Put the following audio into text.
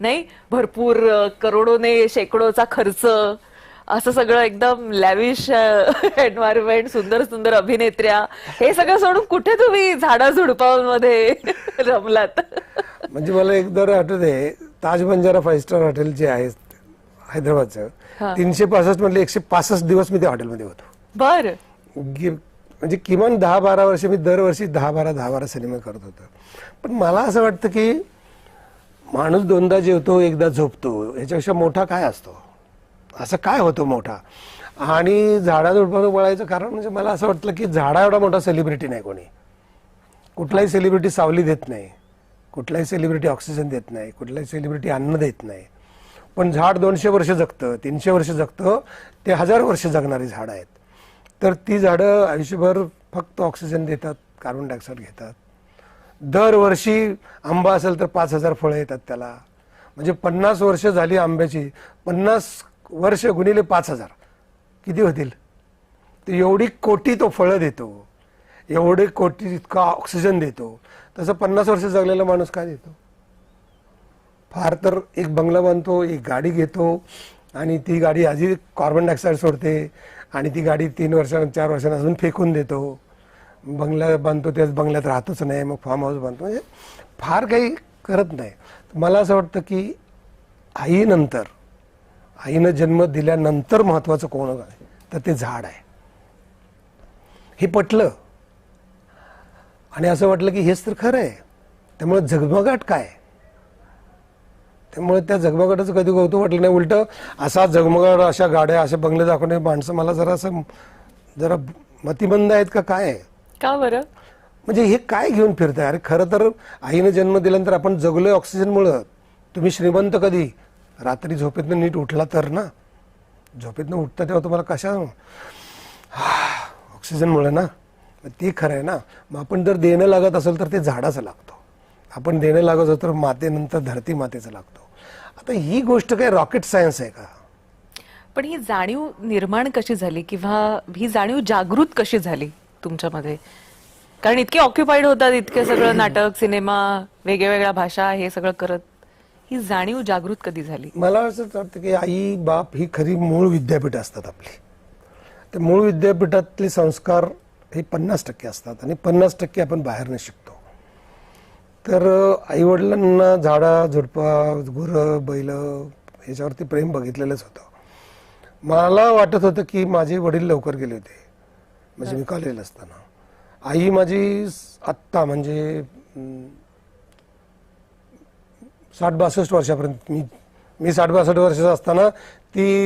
नाही भरपूर करोडोने शेकडोचा खर्च, असं सगळं एकदम लॅविश एन्व्हायरमेंट, सुंदर सुंदर अभिनेत्र्या, हे सगळं सोडून कुठे तुम्ही झाडा झुडपांमध्ये रमलात? म्हणजे मला एकदा आठवते, ताज बंजारा 5 स्टार हॉटेल जे आहे हैदराबादचं, 365 मधले 165 दिवस मी त्या हॉटेलमध्ये होतो. बर. म्हणजे किमान 10-12 वर्ष मी दरवर्षी 10-12 सिनेमे करत होतो. पण मला असं वाटतं की माणूस दोनदा जेवतो, एकदा झोपतो, याच्यापेक्षा मोठा काय असतो, असं काय होतं मोठा. आणि झाडाझुडपानं वळायचं कारण म्हणजे मला असं वाटलं की झाडा एवढा मोठा सेलिब्रिटी नाही कोणी. कुठलाही सेलिब्रिटी सावली देत नाही, कुठलाही सेलिब्रिटी ऑक्सिजन देत नाही, कुठलाही सेलिब्रिटी अन्न देत नाही. पण झाड 200 वर्ष जगतं, 300 वर्ष जगतं, ते 1000 वर्ष जगणारी झाडं आहेत. तर ती झाडं आयुष्यभर फक्त ऑक्सिजन देतात, कार्बन डायऑक्साईड घेतात. दरवर्षी आंबा असेल तर 5000 फळं येतात त्याला. म्हणजे 50 वर्ष झाली आंब्याची, 50 वर्ष गुणिले 5000 किती होतील? तर एवढी कोटी तो फळं देतो, एवढे कोटी इतका ऑक्सिजन देतो. तसं 50 वर्ष जगलेला माणूस काय देतो? फार तर एक बंगला बांधतो, एक गाडी घेतो, आणि ती गाडी आधी कार्बन डायऑक्साईड सोडते, आणि ती गाडी 3 वर्षांना 4 वर्षांना अजून फेकून देतो. बंगला बांधतो, त्याच बंगल्यात राहतोच नाही, मग फार्म हाऊस बांधतो. म्हणजे फार काही करत नाही. मला असं वाटतं की आईनं जन्म दिल्यानंतर महत्वाचं कोण आहे तर ते झाड आहे. हे पटलं आणि असं वाटलं की हेच तर खरं आहे. त्यामुळे झगमगाट काय, त्यामुळे त्या झगमगाटाचं कधी कौतुक वाटलं नाही. उलट असा झगमगाट, अशा गाड्या, असे बंगले दाखवणे माणसं मला जरा मतिमंद आहेत का काय? का बरं? म्हणजे हे काय घेऊन फिरताय? अरे खरं तर आईने जन्म दिल्यानंतर आपण जगलोय ऑक्सिजनमुळं. तुम्ही श्रीमंत कधी? रात्री झोपेतनं नीट उठला तर ना. झोपेतनं उठता तेव्हा तुम्हाला कशा ऑक्सिजनमुळे ना. ते खरं आहे ना. मग आपण जर देणं लागत असेल तर ते झाडाचं लागतो. आपण देणं लागत असो तर मातेनंतर धरती मातेचं लागतो. आता ही गोष्ट काय रॉकेट सायन्स आहे का? पण ही जाणीव निर्माण कशी झाली, किंवा ही जाणीव जागृत कशी झाली तुमच्यामध्ये? कारण इतके ऑक्युपाईड होतात, इतके सगळं नाटक, सिनेमा, वेगवेगळ्या भाषा, हे सगळं करत, ही जाणीव जागृत कधी झाली? मला असं वाटतं की आई बाप ही खरी मूळ विद्यापीठ असतात आपली. त्या मूळ विद्यापीठातले संस्कार हे 50% असतात आणि 50% आपण बाहेरनं शिकतो. तर आई वडिलांना झाडा झुडपा, गुरं बैल ह्याच्यावरती प्रेम बघितलेलंच होतं. मला वाटत होतं की माझे वडील लवकर गेले होते, म्हणजे मी कॉलेजला असताना. आई माझी आत्ता म्हणजे 60-62 वर्षापर्यंत, मी 60-62 वर्षाचा असताना ती